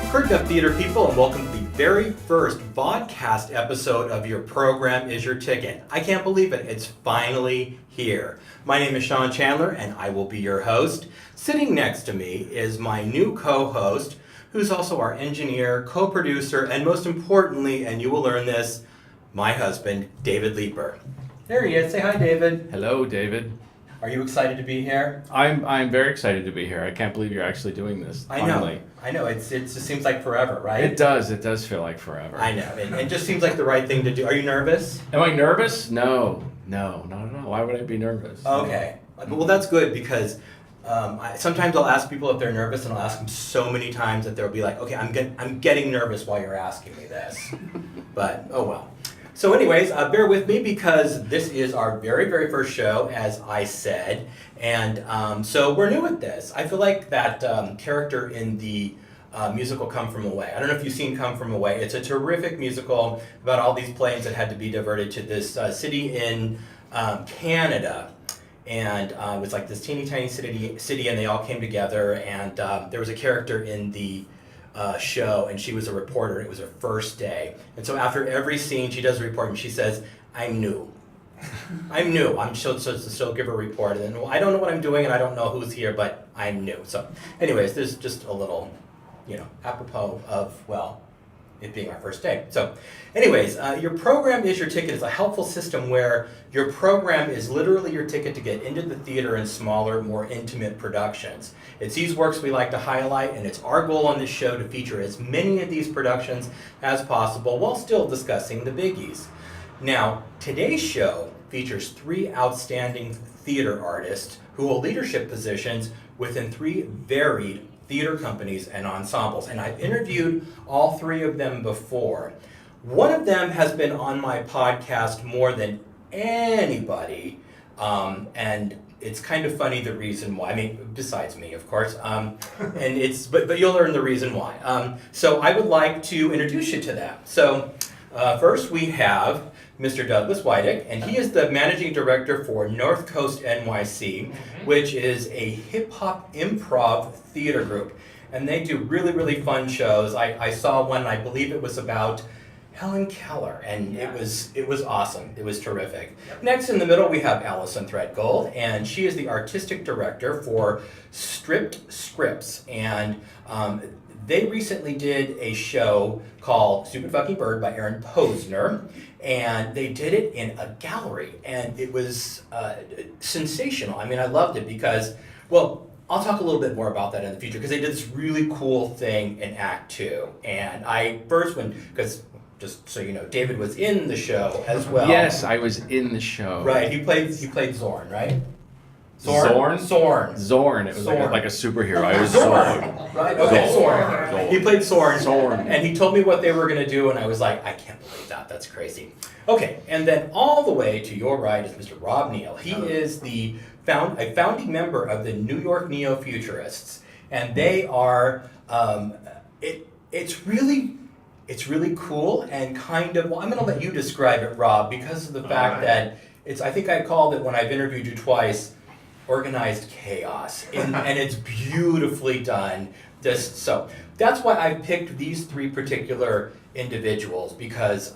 Heard enough, theater people, and welcome to the very first Vodcast episode of Your Program is Your Ticket. I can't believe it. It's finally here. My name is Sean Chandler, and I will be your host. Sitting next to me is my new co-host, who's also our engineer, co-producer, and most importantly, and you will learn this, my husband, David Leeper. There he is. Say hi, David. Hello, David. Are you excited to be here? I'm very excited to be here. I can't believe you're actually doing this. Finally. I know. It just seems like forever, right? It does feel like forever. I know. It just seems like the right thing to do. Are you nervous? Am I nervous? No, not at all. Why would I be nervous? Okay. Well, that's good because sometimes I'll ask people if they're nervous, and I'll ask them so many times that they'll be like, okay, I'm getting nervous while you're asking me this. But, oh well. So anyways, bear with me because this is our very, very first show, as I said, and so we're new at this. I feel like that character in the musical Come From Away. I don't know if you've seen Come From Away. It's a terrific musical about all these planes that had to be diverted to this city in Canada. And it was like this teeny tiny city, and they all came together, and there was a character in the show, and she was a reporter. It was her first day, and so after every scene she does a report, and she says, I'm new. She'll give a report, and then, well, I don't know what I'm doing, and I don't know who's here, but I'm new. So anyways, there's just a little, apropos of, well, it being our first day. So anyways, Your Program is Your Ticket is a helpful system where your program is literally your ticket to get into the theater in smaller, more intimate productions. It's these works we like to highlight, and it's our goal on this show to feature as many of these productions as possible while still discussing the biggies. Now, today's show features 3 outstanding theater artists who hold leadership positions within 3 varied theater companies and ensembles, and I've interviewed all 3 of them before. One of them has been on my podcast more than anybody, and it's kind of funny the reason why. I mean, besides me, of course, but you'll learn the reason why. So I would like to introduce you to that. So first we have Mr. Douglas Wydick, and he is the managing director for North Coast NYC, which is a hip-hop improv theater group. And they do really, really fun shows. I saw one, I believe it was about Helen Keller, and it was awesome. It was terrific. Next in the middle we have Allison Threadgold, and she is the artistic director for Stripped Scripts. And they recently did a show called Stupid Fucking Bird by Aaron Posner, and they did it in a gallery, and it was sensational. I mean, I loved it because, well, I'll talk a little bit more about that in the future, because they did this really cool thing in Act 2, and I first because just so you know, David was in the show as well. Yes, I was in the show. Right, he played Zorn, right? Zorn. It was Zorn. Like a superhero. I was Zorn. Right? Okay, Zorn. He played Zorn. And he told me what they were going to do, and I was like, I can't believe that. That's crazy. Okay, and then all the way to your right is Mr. Rob Neal. He is a founding member of the New York Neo-Futurists, and they are it's really cool and kind of, well, I'm going to let you describe it, Rob, because of the fact that I think I called it, when I've interviewed you twice, organized chaos, and it's beautifully done. So that's why I picked these 3 particular individuals, because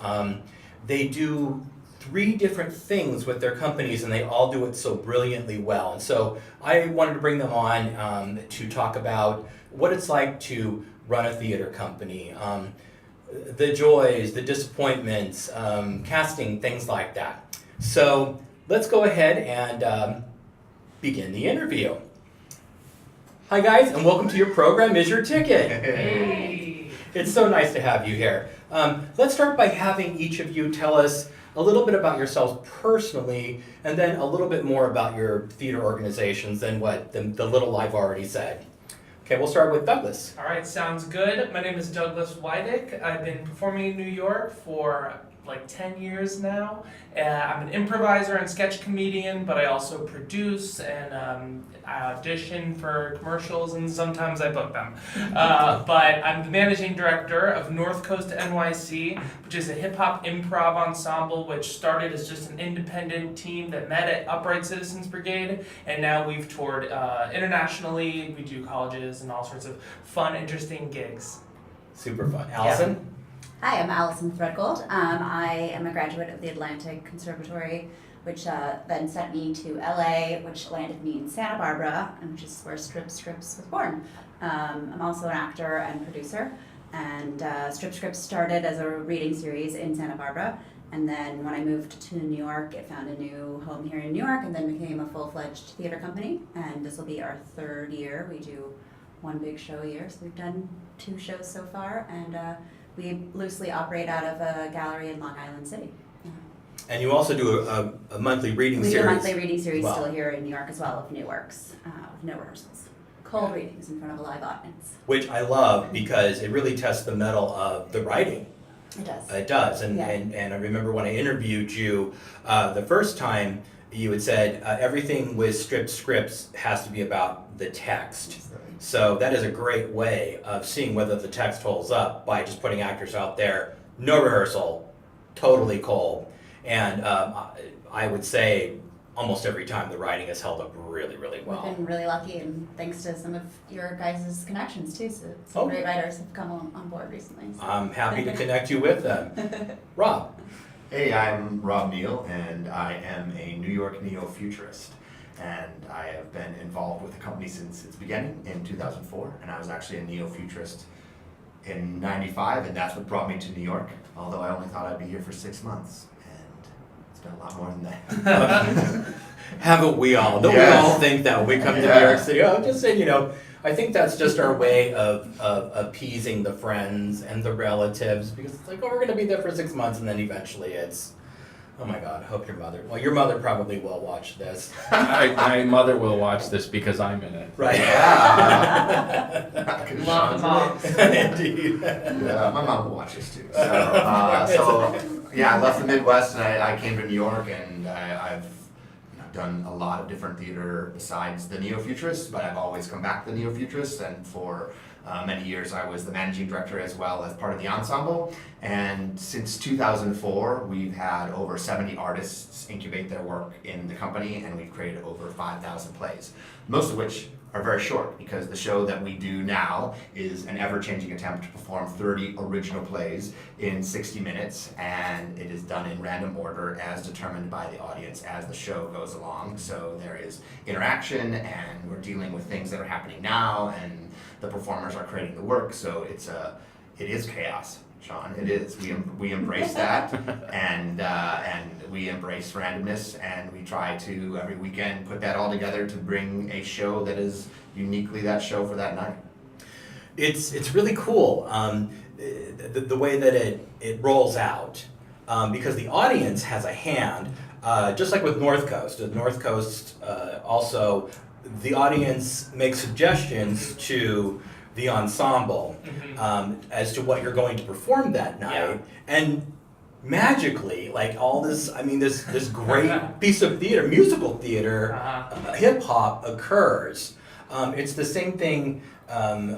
they do 3 different things with their companies, and they all do it so brilliantly well. And so I wanted to bring them on to talk about what it's like to run a theater company, the joys, the disappointments, casting, things like that. So let's go ahead and begin the interview. Hi guys, and welcome to Your Program is Your Ticket. Hey. It's so nice to have you here. Let's start by having each of you tell us a little bit about yourselves personally, and then a little bit more about your theater organizations than what the little I've already said. Okay, we'll start with Douglas. All right, sounds good. My name is Douglas Wydick. I've been performing in New York for like 10 years now. I'm an improviser and sketch comedian, but I also produce and I audition for commercials, and sometimes I book them. But I'm the managing director of North Coast NYC, which is a hip-hop improv ensemble which started as just an independent team that met at Upright Citizens Brigade, and now we've toured internationally. We do colleges and all sorts of fun, interesting gigs. Super fun. Allison? Hi, I'm Allison Threadgold. I am a graduate of the Atlantic Conservatory, which then sent me to LA, which landed me in Santa Barbara, and which is where Strip Scripts was born. I'm also an actor and producer, and Strip Scripts started as a reading series in Santa Barbara, and then when I moved to New York, it found a new home here in New York, and then became a full-fledged theater company, and this will be our third year. We do one big show a year, so we've done 2 shows so far, and we loosely operate out of a gallery in Long Island City. And you also do a monthly reading series. We do a monthly reading series Wow. still here in New York as well of new works, with no rehearsals. Cold readings in front of a live audience. Which I love because it really tests the mettle of the writing. It does. It does, and, Yeah. and I remember when I interviewed you the first time, you had said everything with Strip Scripts has to be about the text. So that is a great way of seeing whether the text holds up by just putting actors out there, no rehearsal, totally cold. And I would say almost every time the writing has held up really, really well. We've been really lucky, and thanks to some of your guys' connections too. So some great writers have come on board recently. So. I'm happy to connect you with them. Rob. Hey, I'm Rob Neal, and I am a New York neo-futurist. And I have been involved with the company since its beginning in 2004, and I was actually a neo-futurist in '95, and that's what brought me to New York, although I only thought I'd be here for 6 months, and it's been a lot more than that. Haven't we all? Don't we all think that when we come to New York City? Oh, just saying, I think that's just our way of appeasing the friends and the relatives, because it's like, oh, we're going to be there for 6 months, and then eventually it's, oh my God, I hope your mother probably will watch this. My mother will watch this because I'm in it. Right. Love the moms. Indeed. Yeah, my mom will watch this too. So I left the Midwest and I came to New York, and I've done a lot of different theater besides the neo-futurists, but I've always come back to the neo-futurists, and for many years I was the managing director as well as part of the ensemble. And since 2004, we've had over 70 artists incubate their work in the company, and we've created over 5,000 plays, most of which are very short, because the show that we do now is an ever-changing attempt to perform 30 original plays in 60 minutes, and it is done in random order as determined by the audience as the show goes along. So there is interaction, and we're dealing with things that are happening now, and the performers are creating the work, so it is chaos, Sean. It is. We embrace that, and we embrace randomness, and we try to every weekend put that all together to bring a show that is uniquely that show for that night. It's really cool the way that it rolls out, because the audience has a hand, just like with North Coast. With North Coast also, the audience makes suggestions to the ensemble as to what you're going to perform that night, and magically, like all this, this great piece of theater, musical theater, hip hop occurs. It's the same thing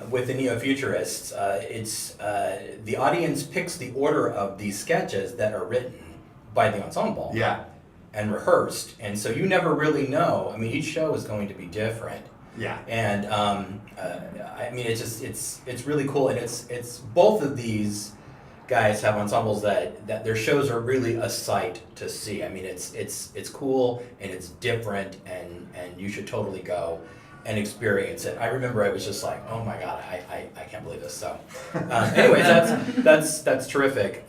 with the neo-futurists. It's the audience picks the order of these sketches that are written by the ensemble. Yeah. And rehearsed, and so you never really know. Each show is going to be different. Yeah. And it's really cool, and it's both of these guys have ensembles that their shows are really a sight to see. It's cool and it's different, and you should totally go and experience it. I remember I was just like, oh my God, I can't believe this. So, anyways, that's terrific.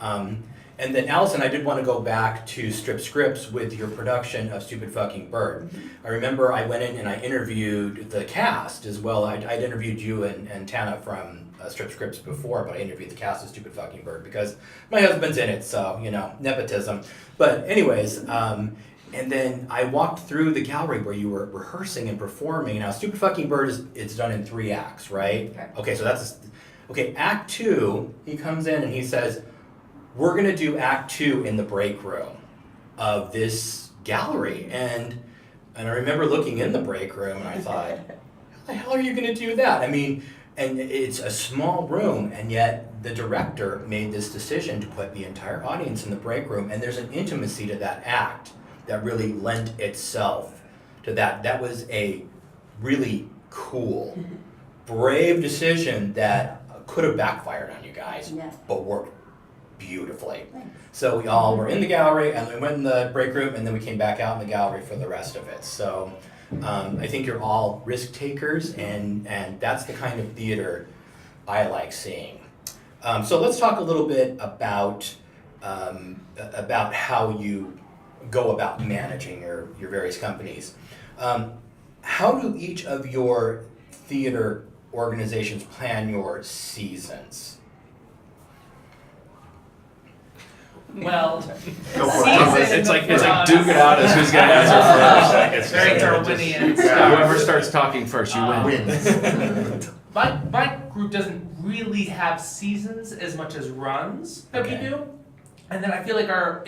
And then Allison, I did want to go back to Strip Scripts with your production of Stupid Fucking Bird. I remember I went in and I interviewed the cast as well. I'd interviewed you and Tana from Strip Scripts before, but I interviewed the cast of Stupid Fucking Bird because my husband's in it, so, nepotism. But anyways, and then I walked through the gallery where you were rehearsing and performing. Now, Stupid Fucking Bird it's done in 3 acts, right? Correct. Okay, so Act 2, he comes in and he says, we're going to do Act 2 in the break room of this gallery. And I remember looking in the break room and I thought, how the hell are you going to do that? And it's a small room, and yet the director made this decision to put the entire audience in the break room, and there's an intimacy to that act that really lent itself to that. That was a really cool, brave decision that could have backfired on you guys, Yeah. but worked beautifully. Thanks. So we all were in the gallery, and we went in the break room, and then we came back out in the gallery for the rest of it. So I think you're all risk takers, and that's the kind of theater I like seeing. So let's talk a little bit about how you go about managing your various companies. How do each of your theater organizations plan your seasons? Well, Go for it. season It's like for us- duke it out as who's gonna answer first. It's Very just- Darwinian. Whoever starts talking first, you win. Wins. My group doesn't really have seasons as much as runs that Okay. we do. And then I feel like our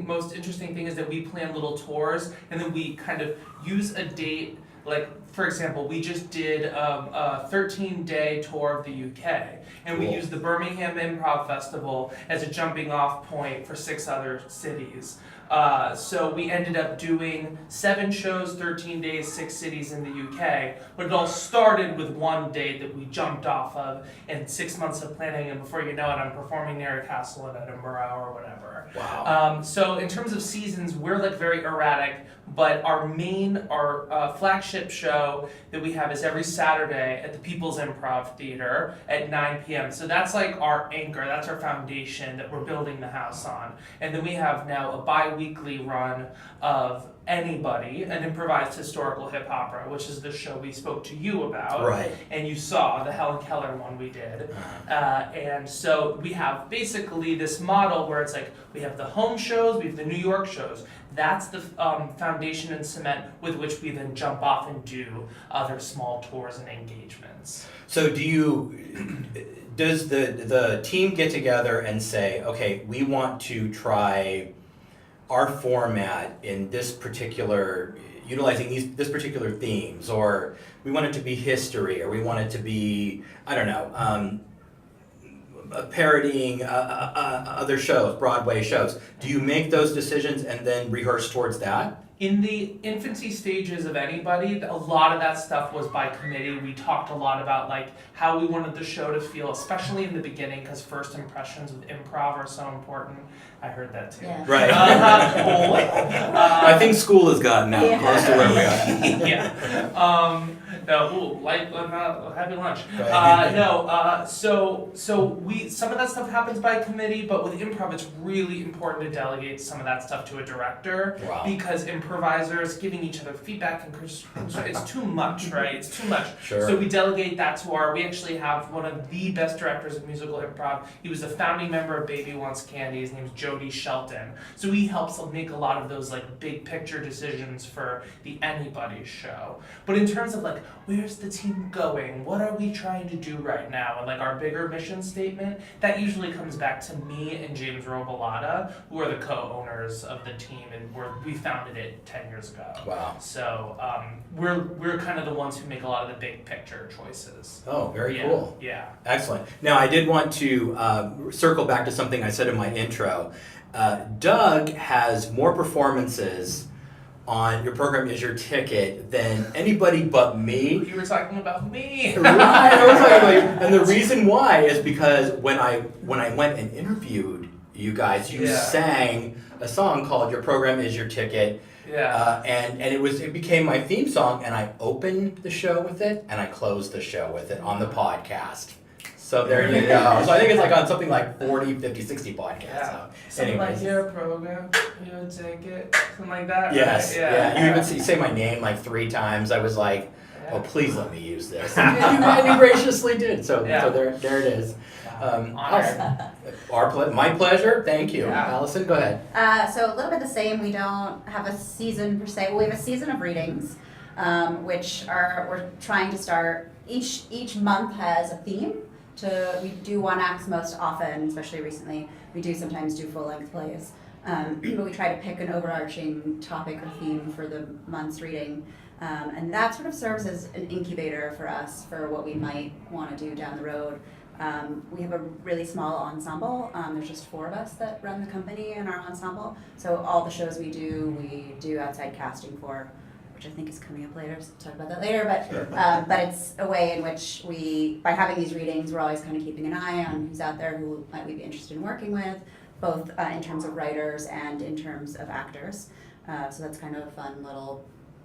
most interesting thing is that we plan little tours, and then we kind of use a date. Like, for example, we just did a 13-day tour of the UK, and we Cool. used the Birmingham Improv Festival as a jumping off point for 6 other cities. So we ended up doing 7 shows, 13 days, 6 cities in the UK, but it all started with one date that we jumped off of, and 6 months of planning, and before you know it, I'm performing near a castle in Edinburgh or whatever. Wow. So in terms of seasons, we're like very erratic, but our flagship show that we have is every Saturday at the People's Improv Theater at 9 p.m. So that's like our anchor, that's our foundation that we're building the house on. And then we have now a bi-weekly run of Anybody, an improvised historical hip opera, which is the show we spoke to you about. Right. And you saw the Helen Keller one we did. And so we have basically this model where it's like we have the home shows, we have the New York shows. That's the foundation and cement with which we then jump off and do other small tours and engagements. So does the team get together and say, okay, we want to try our format in this particular, utilizing this particular themes, or we want it to be history, or we want it to be, I don't know, parodying other shows, Broadway shows. Do you make those decisions and then rehearse towards that? In the infancy stages of Anybody, a lot of that stuff was by committee. We talked a lot about like how we wanted the show to feel, especially in the beginning, because first impressions with improv are so important. I heard that too. Yeah. Right. I I think school has gotten out Yeah. close to where we are. Yeah. No, happy lunch. Right. So we some of that stuff happens by committee, but with improv, it's really important to delegate some of that stuff to a director. Wow. Because improvisers giving each other feedback and it's too much, right? It's too much. Sure. So we delegate that to we actually have one of the best directors of musical improv. He was a founding member of Baby Wants Candy. His name's Jody Shelton. So he helps make a lot of those like big picture decisions for the Anybody show. But in terms of like, where's the team going? What are we trying to do right now? And like our bigger mission statement, that usually comes back to me and James Robolata, who are the co-owners of the team, and we founded it 10 years ago. Wow. So we're kind of the ones who make a lot of the big picture choices. Oh, very Yeah, cool. Yeah. Excellent. Now, I did want to circle back to something I said in my intro. Doug has more performances on Your Program Is Your Ticket than anybody but me. You were talking about me. Right, I was talking about you. And the reason why is because when I went and interviewed you guys, you Yeah. sang a song called Your Program Is Your Ticket. Yeah. And it became my theme song, and I opened the show with it, and I closed the show with it on the podcast. So there you go. So I think it's like on something like 40, 50, 60 podcasts. Yeah. So Something anyways. like your program, your ticket, something like that. Yes, right? yeah. You even say my name like 3 times. I was like, Yeah. oh, please let me use this. And you graciously did. So Yeah. there it is. Honored. Allison, my pleasure. Thank you. Yeah. Allison, go ahead. So a little bit the same. We don't have a season per se. Well, we have a season of readings, which we're trying to start. Each month has a theme. We do one acts most often, especially recently. We do sometimes do full length plays, but we try to pick an overarching topic or theme for the month's reading, and that sort of serves as an incubator for us for what we might want to do down the road. We have a really small ensemble. There's just 4 of us that run the company in our ensemble. So all the shows we do outside casting for, which I think is coming up later, so we'll talk about that later. But it's a way in which by having these readings, we're always kind of keeping an eye on who's out there, who might we be interested in working with, both in terms of writers and in terms of actors. So that's kind of a fun little,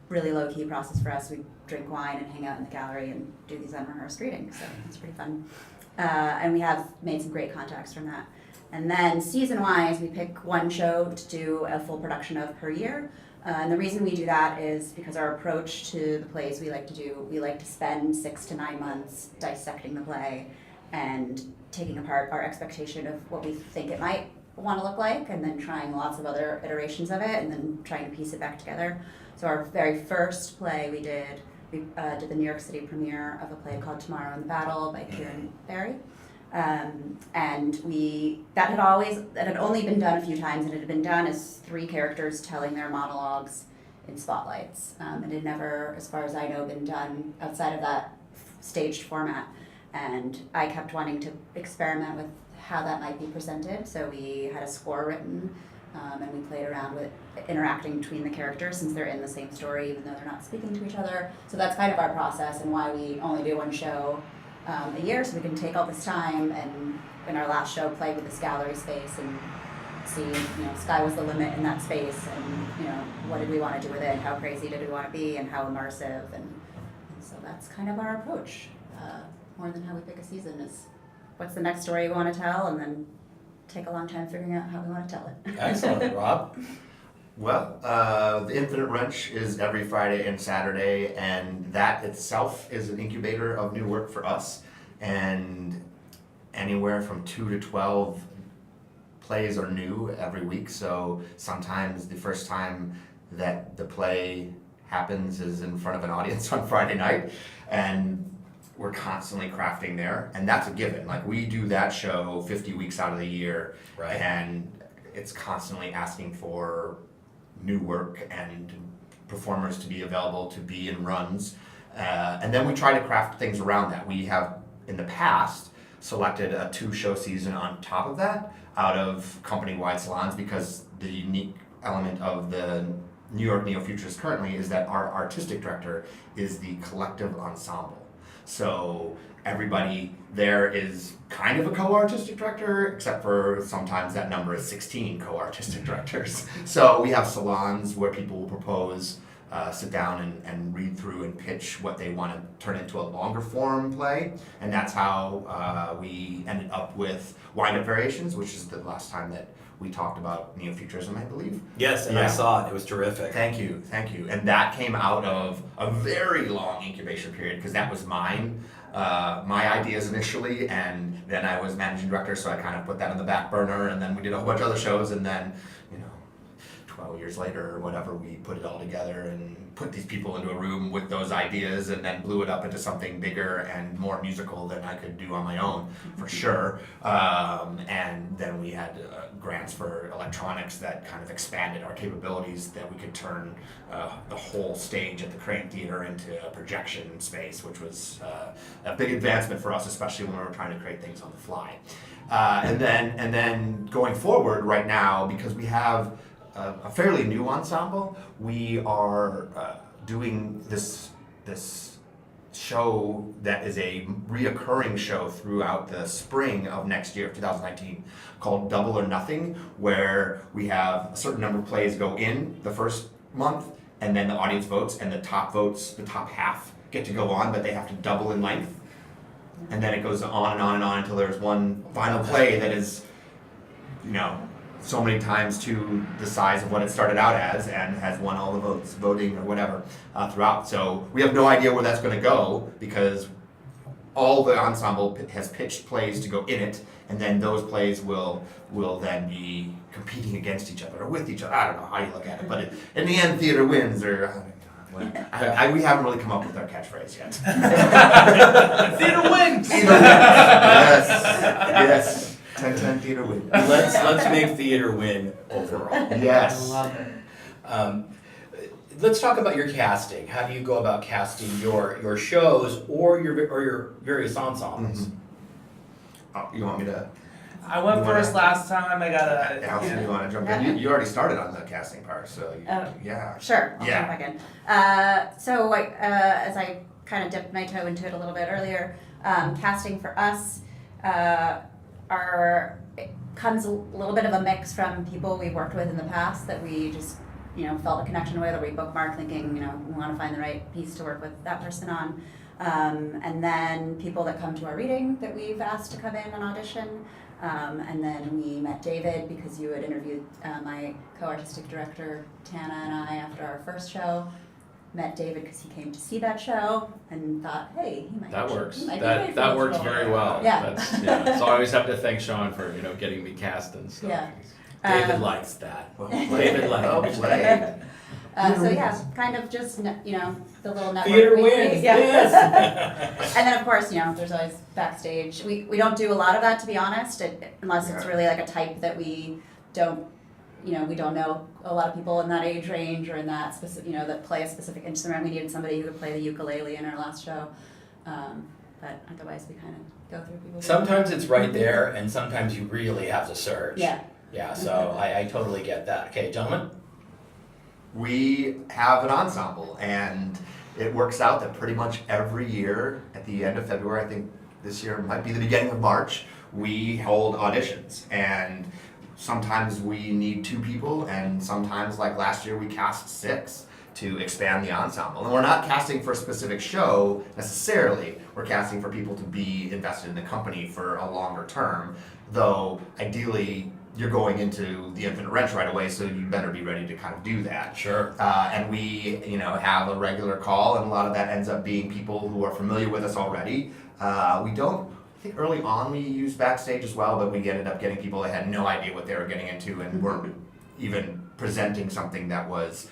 really low-key process for us. We drink wine and hang out in the gallery and do these unrehearsed readings, so it's pretty fun. And we have made some great contacts from that. And then season-wise, we pick one show to do a full production of per year. And the reason we do that is because our approach to the plays we like to do, we like to spend 6 to 9 months dissecting the play and taking apart our expectation of what we think it might want to look like, and then trying lots of other iterations of it, and then trying to piece it back together. So our very first play we did the New York City premiere of a play called Tomorrow in the Battle by Kieran Barry. And that had only been done a few times, and it had been done as 3 characters telling their monologues in spotlights. It had never, as far as I know, been done outside of that staged format. And I kept wanting to experiment with how that might be presented, so we had a score written, and we played around with interacting between the characters since they're in the same story even though they're not speaking to each other. So that's kind of our process and why we only do one show a year, so we can take all this time and in our last show play with this gallery space and see, sky was the limit in that space, and what did we want to do with it, how crazy did we want to be, and how immersive, and so that's kind of our approach. More than how we pick a season is what's the next story we want to tell, and then take a long time figuring out how we want to tell it. Excellent. Rob? Well, the Infinite Wrench is every Friday and Saturday, and that itself is an incubator of new work for us. And anywhere from 2 to 12 plays are new every week. So sometimes the first time that the play happens is in front of an audience on Friday night, and we're constantly crafting there. And that's a given. Like, we do that show 50 weeks out of the year, Right. and it's constantly asking for new work and performers to be available to be in runs. And then we try to craft things around that. We have, in the past, selected a 2-show season on top of that out of company-wide salons, because the unique element of the New York Neo-Futurists currently is that our artistic director is the collective ensemble. So everybody there is kind of a co-artistic director, except for sometimes that number is 16 co-artistic directors. So we have salons where people will propose, sit down and read through and pitch what they want to turn into a longer form play. And that's how we ended up with Wind Up Variations, which is the last time that we talked about Neo-Futurism, I believe. Yes, and I saw it. It was terrific. Thank you. And that came out of a very long incubation period, because that was mine, my ideas initially, and then I was managing director, so I kind of put that on the back burner, and then we did a whole bunch of other shows, and then, 12 years later or whatever, we put it all together and put these people into a room with those ideas, and then blew it up into something bigger and more musical than I could do on my own, for sure. And then we had grants for electronics that kind of expanded our capabilities, that we could turn the whole stage at the Crane Theater into a projection space, which was a big advancement for us, especially when we were trying to create things on the fly. And then going forward right now, because we have a fairly new ensemble, we are doing this show that is a reoccurring show throughout the spring of next year, 2019, called Double or Nothing, where we have a certain number of plays go in the first month, and then the audience votes, and the top votes, the top half, get to go on, but they have to double in length. And then it goes on and on and on until there's one final play that is, so many times to the size of what it started out as, and has won all the votes, voting or whatever, throughout. So we have no idea where that's going to go, because all the ensemble has pitched plays to go in it, and then those plays will then be competing against each other or with each other. I don't know how you look at it, but in the end, theater wins, or we haven't really come up with our catchphrase yet. Theater wins! Theater wins. Yes. 10-10 theater win. Let's make theater win overall. Yes. I love it. Let's talk about your casting. How do you go about casting your shows or your various ensembles? Mm-hmm. Oh, you want me to? I went You wanna- first last time. I got a. Allison, you want to jump in? You already started on the casting part, so Oh. yeah. Sure, I'll Yeah. jump back in. So as I kind of dipped my toe into it a little bit earlier, casting for us it comes a little bit of a mix from people we've worked with in the past that we just felt a connection with, or we bookmark thinking we want to find the right piece to work with that person on. And then people that come to our reading that we've asked to come in and audition. And then we met David because you had interviewed my co-artistic director Tana and I after our first show. Met David because he came to see that show and thought, hey, he might. That works. He might be great for That this works role. very well. Yeah. So I always have to thank Sean for getting me cast and stuff. Yeah. David likes that. Well, David likes well played. So yeah, kind of just the little network. Theater we- wins. Yeah. Yes. And then of course, there's always backstage. We don't do a lot of that, to be honest, unless it's Yeah. really like a type that we don't know a lot of people in that age range or in that specific, that play a specific instrument. We needed somebody who could play the ukulele in our last show. But otherwise we kind of go through people. Sometimes it's right there, and sometimes you really have to search. Yeah. Yeah, so I totally get that. Okay, gentlemen? We have an ensemble, and it works out that pretty much every year at the end of February, I think this year might be the beginning of March, we hold auditions. And sometimes we need 2 people, and sometimes, like last year, we cast 6 to expand the ensemble. And we're not casting for a specific show necessarily, we're casting for people to be invested in the company for a longer term, though ideally you're going into the Infinite Wrench right away, so you better be ready to kind of do that. Sure. And we, have a regular call, and a lot of that ends up being people who are familiar with us already. We don't, I think early on we used backstage as well, but we ended up getting people that had no idea what they were getting into and weren't even presenting something that was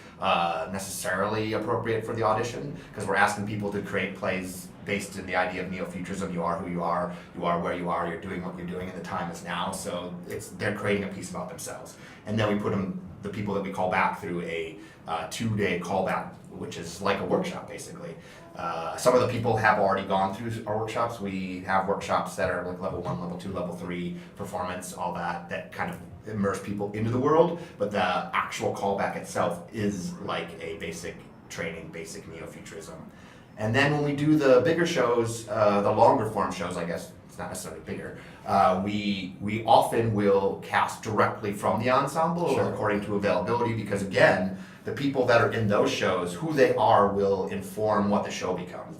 necessarily appropriate for the audition, because we're asking people to create plays based in the idea of neo-futurism. You are who you are where you are, you're doing what you're doing, and the time is now, so they're creating a piece about themselves. And then we put the people that we call back through a 2-day callback, which is like a workshop basically. Some of the people have already gone through our workshops. We have workshops that are like level 1, level 2, level 3, performance, all that kind of immerse people into the world, but the actual callback itself is like a basic training, basic neo-futurism. And then when we do the bigger shows, the longer form shows, I guess it's not necessarily bigger, we often will cast directly from the ensemble Sure. according to availability, because again, the people that are in those shows, who they are will inform what the show becomes.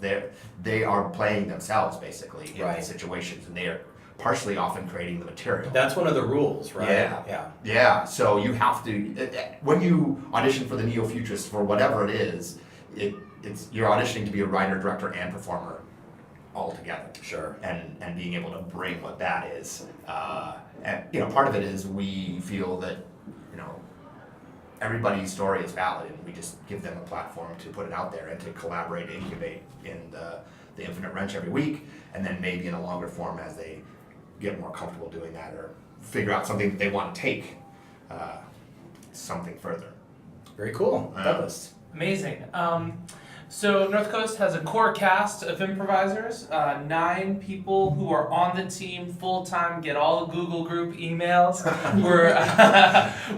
They are playing themselves basically in Right. the situations, and they are partially often creating the material. That's one of the rules, right? Yeah. Yeah, so you have to, when you audition for the neo-futurist for whatever it is, you're auditioning to be a writer, director, and performer all together. Sure. And being able to bring what that is. And part of it is we feel that, everybody's story is valid, and we just give them a platform to put it out there and to collaborate, incubate in the Infinite Wrench every week, and then maybe in a longer form as they get more comfortable doing that or figure out something that they want to take something further. Very cool. Douglas. Amazing. So North Coast has a core cast of improvisers, 9 people who are on the team full time, get all the Google group emails.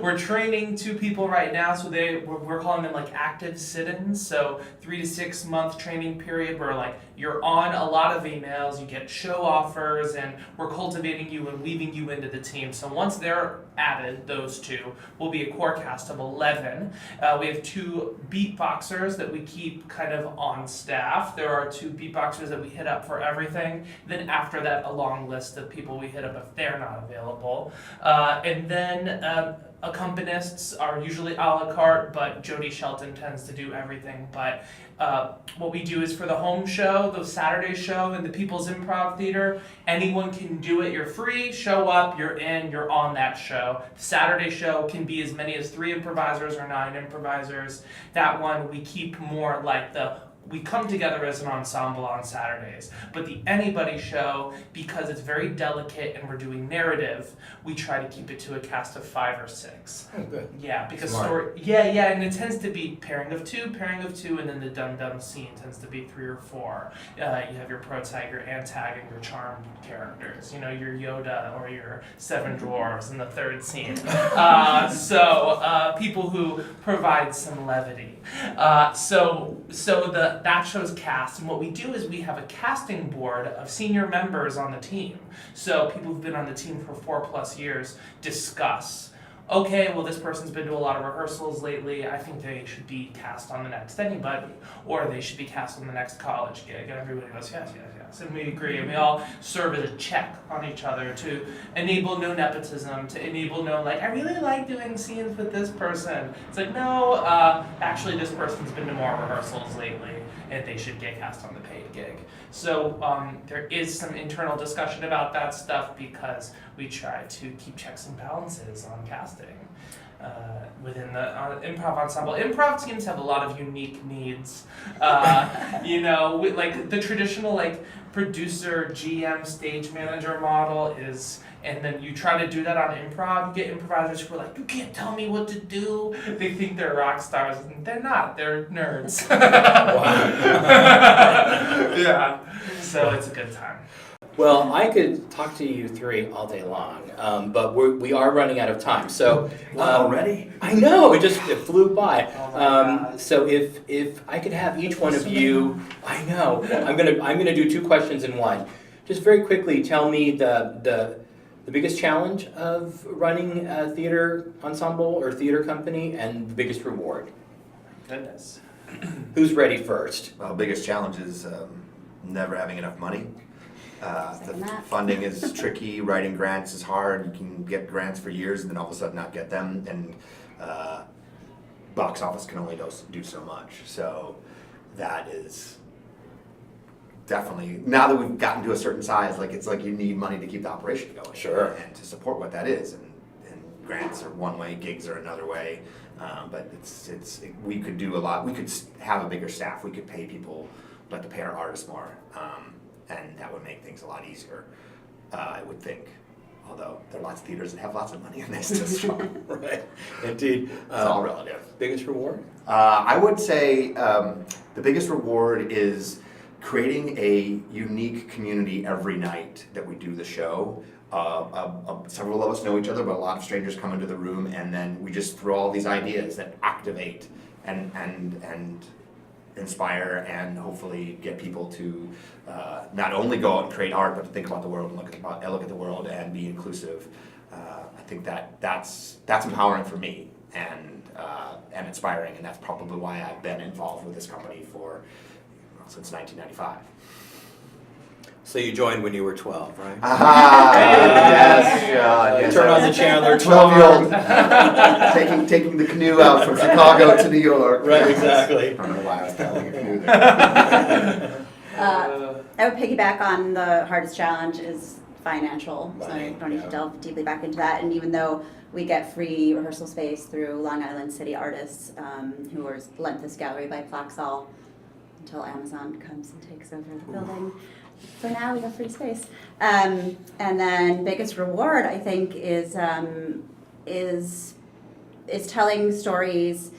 We're training 2 people right now, so we're calling them like active sit-ins. So 3 to 6 month training period where you're on a lot of emails, you get show offers, and we're cultivating you and weaving you into the team. So once they're added, those 2, will be a core cast of 11. We have 2 beatboxers that we keep kind of on staff. There are 2 beatboxers that we hit up for everything. Then after that, a long list of people we hit up if they're not available. And then accompanists are usually a la carte, but Jody Shelton tends to do everything. But what we do is for the home show, the Saturday show in the People's Improv Theater, anyone can do it. You're free, show up, you're in, you're on that show. The Saturday show can be as many as 3 improvisers or 9 improvisers. That one we keep more like the we come together as an ensemble on Saturdays. But the Anybody show, because it's very delicate and we're doing narrative, we try to keep it to a cast of 5 or 6. Oh, good. Yeah, because Smart. and it tends to be pairing of two, and then the dum-dum scene tends to be 3 or 4. You have your protag, your antag, and your charmed characters. You know, your Yoda or your 7 dwarves in the 3rd scene. So people who provide some levity. So that show's cast, and what we do is we have a casting board of senior members on the team. So people who've been on the team for 4+ years discuss, okay, well, this person's been to a lot of rehearsals lately. I think they should be cast on the next Anybody, or they should be cast on the next college gig. And everybody goes, yes. And we agree, and we all serve as a check on each other to enable no nepotism, to enable no, like, I really like doing scenes with this person. It's like, no, actually, this person's been to more rehearsals lately, and they should get cast on the paid gig. So there is some internal discussion about that stuff because we try to keep checks and balances on casting within the improv ensemble. Improv teams have a lot of unique needs. Like the traditional like producer, GM, stage manager model is, and then you try to do that on improv. You get improvisers who are like, you can't tell me what to do. They think they're rock stars, and they're not. They're nerds. Yeah. So it's a good time. Well, I could talk to you 3 all day long, but we are running out of time. So Already? I know it flew by. Oh my God. So if I could have each one of you, I know I'm gonna do 2 questions in one. Just very quickly, tell me the biggest challenge of running a theater ensemble or theater company, and the biggest reward. Goodness. Who's ready first? Well, biggest challenge is never having enough money. Second The that. funding is tricky. Writing grants is hard. You can get grants for years and then all of a sudden not get them. And box office can only do so much. So that is definitely, now that we've gotten to a certain size, like it's like you need money to keep the operation going. Sure. And to support what that is. And grants are one way, gigs are another way. But we could do a lot. We could have a bigger staff. We could pay people, let to pay our artists more. And that would make things a lot easier, I would think. Although there are lots of theaters that have lots of money and they still struggle. Right, indeed. It's all relative. Biggest reward? I would say the biggest reward is creating a unique community every night that we do the show. Several of us know each other, but a lot of strangers come into the room, and then we just throw all these ideas that activate and inspire and hopefully get people to not only go out and create art, but to think about the world and look at the world and be inclusive. I think that's empowering for me and inspiring, and that's probably why I've been involved with this company since 1995. So you joined when you were 12, right? Yes. Turn on the Chandler 12-year-old taking the canoe out from Chicago to New York. Right, exactly. I don't know why I was telling a canoe there. I would piggyback on the hardest challenge is financial, so I Money, don't need yeah. to delve deeply back into that. And even though we get free rehearsal space through Long Island City artists who are lent this gallery by Plaxall until Amazon comes and takes over the building. For now, we have free space. And then biggest reward, I think, is telling stories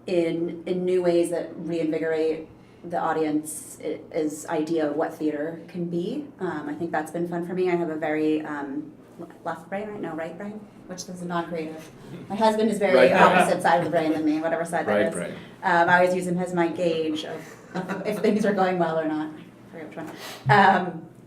in new ways that reinvigorate the audience's idea of what theater can be. I think that's been fun for me. I have a very left brain, right? No, right brain? Which is non-creative. My husband is very Right brain. opposite side of the brain than me, whatever side that is. Right. I always use him as my gauge of if things are going well or not. I forget which one.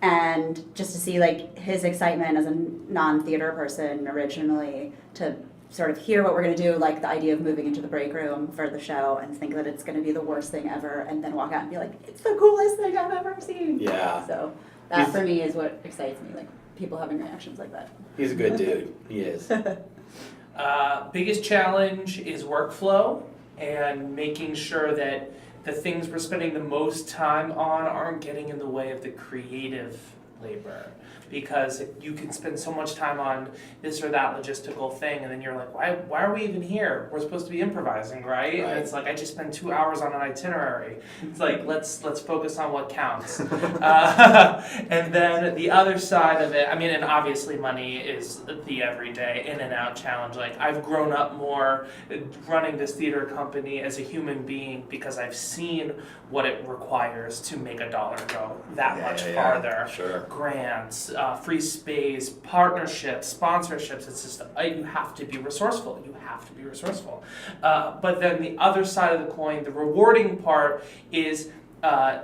And just to see like his excitement as a non-theater person originally to sort of hear what we're going to do, like the idea of moving into the break room for the show and think that it's going to be the worst thing ever, and then walk out and be like, it's the coolest thing I've ever seen. Yeah. So that for me is what excites me, like people having reactions like that. He's a good dude. He is. Biggest challenge is workflow and making sure that the things we're spending the most time on aren't getting in the way of the creative labor. Because you can spend so much time on this or that logistical thing, and then you're like, why are we even here? We're supposed to be improvising, right? And it's like, I just spent 2 hours on an itinerary. It's like, let's focus on what counts. And then the other side of it, I mean, and obviously money is the everyday in and out challenge. Like, I've grown up more running this theater company as a human being because I've seen what it requires to make a dollar go that much farther. Sure. Grants, free space, partnerships, sponsorships. It's just, you have to be resourceful. You have to be resourceful. But then the other side of the coin, the rewarding part is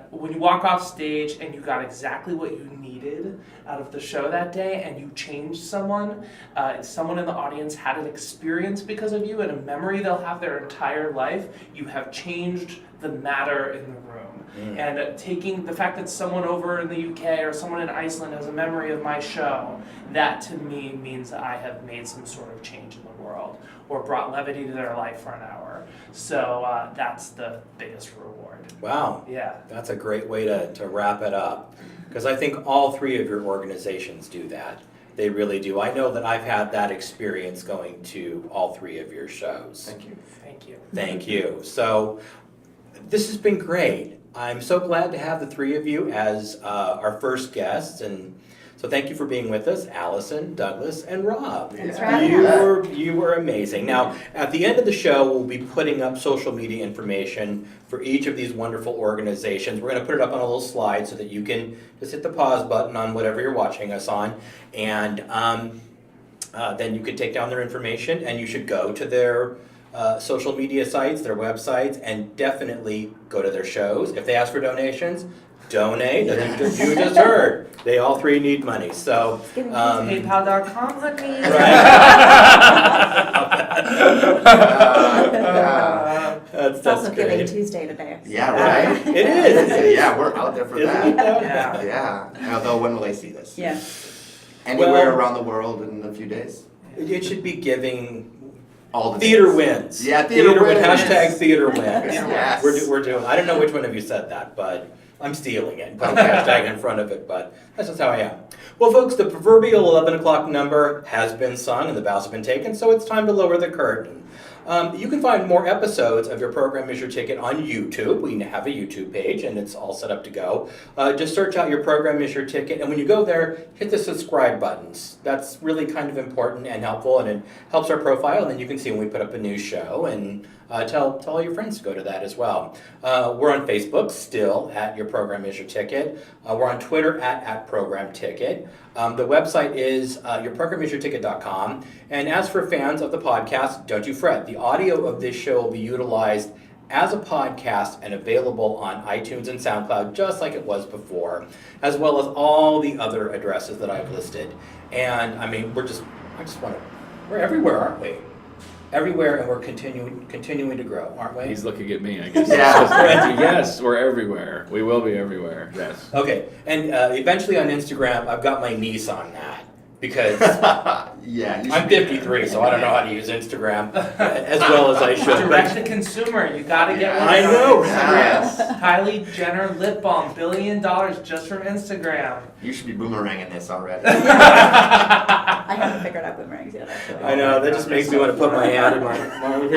when you walk off stage and you got exactly what you needed out of the show that day, and you changed someone in the audience had an experience because of you and a memory they'll have their entire life, you have changed the matter in the room. And taking the fact that someone over in the UK or someone in Iceland has a memory of my show, that to me means that I have made some sort of change in the world or brought levity to their life for an hour. So that's the biggest reward. Wow. Yeah. That's a great way to wrap it up. Because I think all three of your organizations do that. They really do. I know that I've had that experience going to all three of your shows. Thank you. Thank you. Thank you. So this has been great. I'm so glad to have the three of you as our first guests, and so thank you for being with us, Allison, Douglas, and Rob. Thanks for having us. You were amazing. Now, at the end of the show, we'll be putting up social media information for each of these wonderful organizations. We're going to put it up on a little slide so that you can just hit the pause button on whatever you're watching us on, and then you can take down their information, and you should go to their social media sites, their websites, and definitely go to their shows. If they ask for donations, donate. As you just heard, they all three need money. So PayPal.com, honey. That's It's also Giving great. Tuesday today. Yeah, right? It is. Yeah, we're out there for Isn't that. it though? Yeah. Yeah. Although, when will they see this? Yeah. Anywhere Well- around the world in a few days? It should be giving. All the Theater days. wins. Yeah, theater wins. Hashtag theater wins. Yes. We're doing. I don't know which one of you said that, but I'm stealing it. Putting a hashtag in front of it, but that's just how I am. Well, folks, the proverbial 11 o'clock number has been sung and the vows have been taken, so it's time to lower the curtain. You can find more episodes of Your Program Is Your Ticket on YouTube. We have a YouTube page, and it's all set up to go. Just search out Your Program Is Your Ticket, and when you go there, hit the subscribe buttons. That's really kind of important and helpful, and it helps our profile, and then you can see when we put up a new show, and tell all your friends to go to that as well. We're on Facebook still at Your Program Is Your Ticket. We're on Twitter at Program Ticket. The website is yourprogramisyourticket.com. And as for fans of the podcast, don't you fret. The audio of this show will be utilized as a podcast and available on iTunes and SoundCloud just like it was before, as well as all the other addresses that I've listed. And I mean, we're everywhere, aren't we? Everywhere, and we're continuing to grow, aren't we? He's looking at me, I guess. Yeah. Yes, we're everywhere. We will be everywhere. Yes. Okay, and eventually on Instagram, I've got my niece on that because Yeah. you I'm should be 53, so I don't know how to use Instagram as well as I should. Direct to consumer, you gotta get one. I know. Yes. Kylie Jenner lip balm, $1 billion just from Instagram. You should be boomeranging this already. I haven't figured out boomerangs yet, actually. I know, that just makes me want to put my hand in my You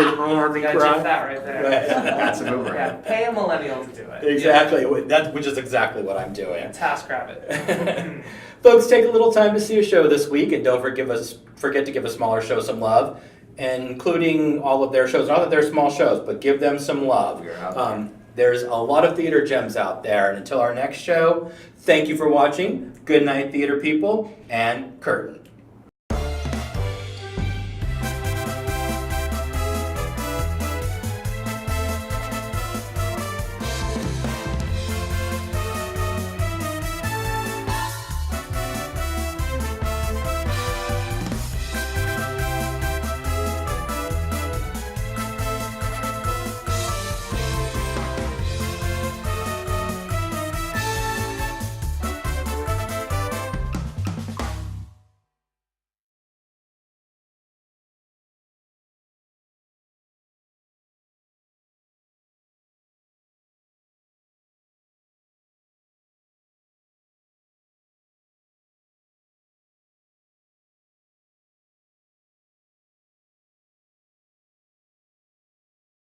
gotta check that right there. That's a Yeah, boomerang. pay a millennial to do it. Exactly, which is exactly what I'm doing. TaskRabbit. Folks, take a little time to see a show this week, and don't forget to give a smaller show some love, including all of their shows. Not that they're small shows, but give them some love. We're out there. There's a lot of theater gems out there, and until our next show, thank you for watching. Good night, theater people, and curtain.